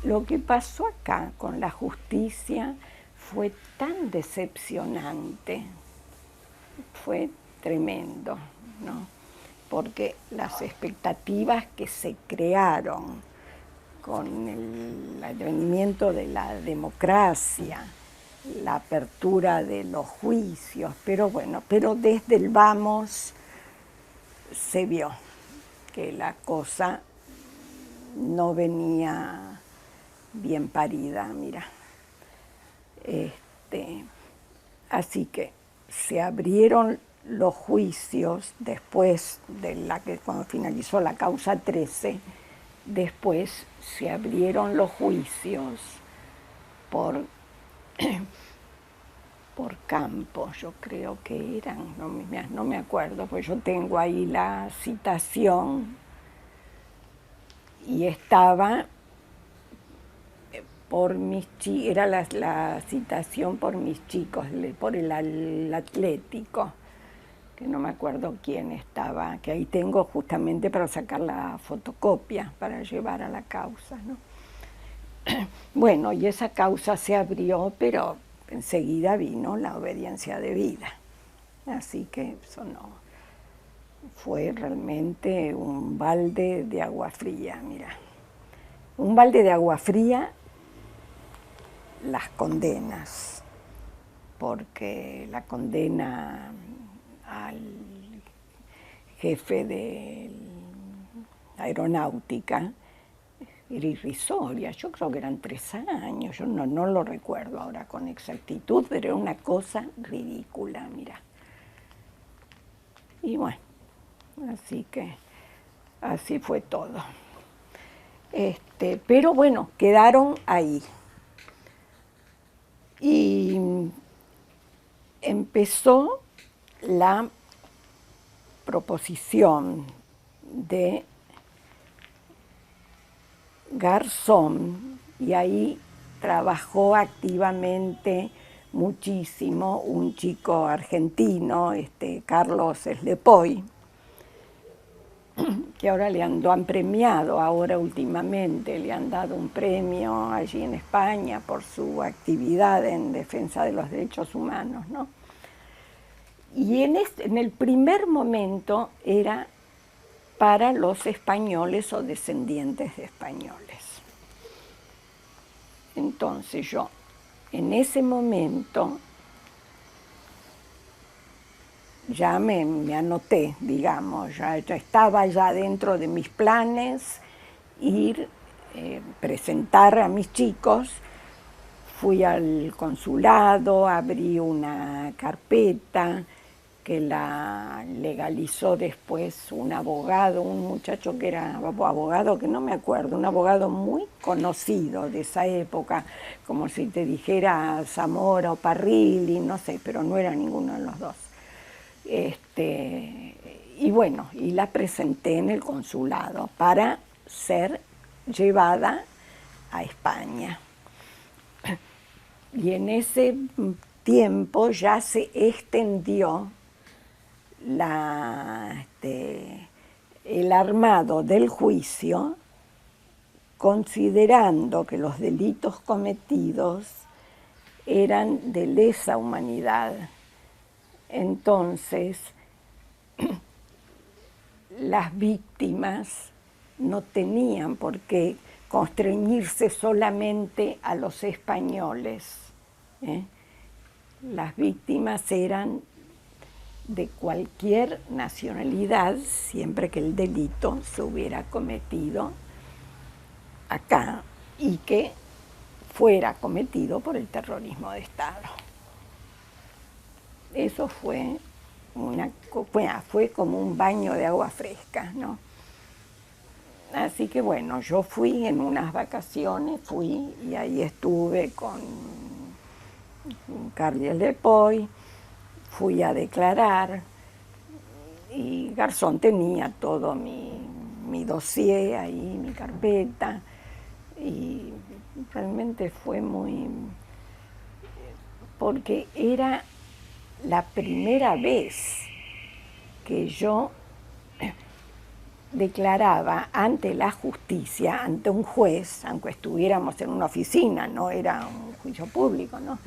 lo que pasó acá con la justicia fue tan decepcionante, fue tremendo, ¿no? Porque las expectativas que se crearon con el advenimiento de la democracia, la apertura de los juicios, pero bueno, pero desde el vamos se vio que la cosa no venía bien parida, mira. Así que se abrieron los juicios después de cuando finalizó la causa 13, después se abrieron los juicios por campos, yo creo que eran, no me acuerdo, pues yo tengo ahí la citación y estaba por mis chicos, era la citación por mis chicos, por el Atlético, que no me acuerdo quién estaba, que ahí tengo justamente para sacar la fotocopia, para llevar a la causa, ¿no? Bueno, y esa causa se abrió, pero enseguida vino la obediencia debida. Así que eso no, fue realmente un balde de agua fría, mira. Un balde de agua fría las condenas, porque la condena al jefe de aeronáutica era irrisoria, yo creo que eran 3 años, yo no lo recuerdo ahora con exactitud, pero era una cosa ridícula, mira. Y bueno, así que así fue todo. Pero bueno, quedaron ahí. Y empezó la proposición de Garzón, y ahí trabajó activamente muchísimo un chico argentino, Carlos Slepoy, que ahora lo han premiado, ahora últimamente le han dado un premio allí en España por su actividad en defensa de los derechos humanos, ¿no? Y en el primer momento era para los españoles o descendientes de españoles. Entonces yo, en ese momento, ya me anoté, digamos, ya estaba ya dentro de mis planes ir, presentar a mis chicos. Fui al consulado, abrí una carpeta que la legalizó después un abogado, un muchacho que era abogado, que no me acuerdo, un abogado muy conocido de esa época, como si te dijera Zamora o Parrilli, no sé, pero no era ninguno de los dos. Y bueno, y la presenté en el consulado para ser llevada a España. Y en ese tiempo ya se extendió el armado del juicio, considerando que los delitos cometidos eran de lesa humanidad. Entonces, las víctimas no tenían por qué constreñirse solamente a los españoles, ¿eh? Las víctimas eran de cualquier nacionalidad, siempre que el delito se hubiera cometido acá y que fuera cometido por el terrorismo de Estado. Eso fue como un baño de agua fresca, ¿no? Así que bueno, yo fui en unas vacaciones, y ahí estuve con Carles Lepoy, fui a declarar, y Garzón tenía todo mi dossier ahí, mi carpeta, y realmente fue muy... porque era la primera vez que yo declaraba ante la justicia, ante un juez, aunque estuviéramos en una oficina, no era un juicio público, ¿no?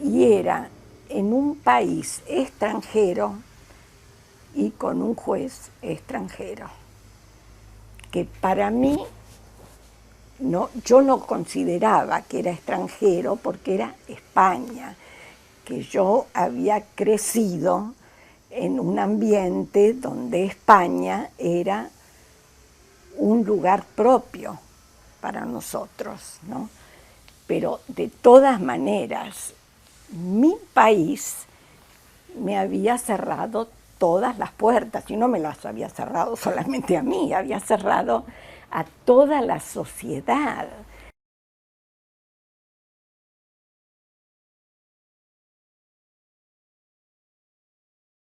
Y era en un país extranjero y con un juez extranjero, que para mí no, yo no consideraba que era extranjero porque era España, que yo había crecido en un ambiente donde España era un lugar propio para nosotros, ¿no? Pero de todas maneras, mi país me había cerrado todas las puertas, y no me las había cerrado solamente a mí, había cerrado a toda la sociedad.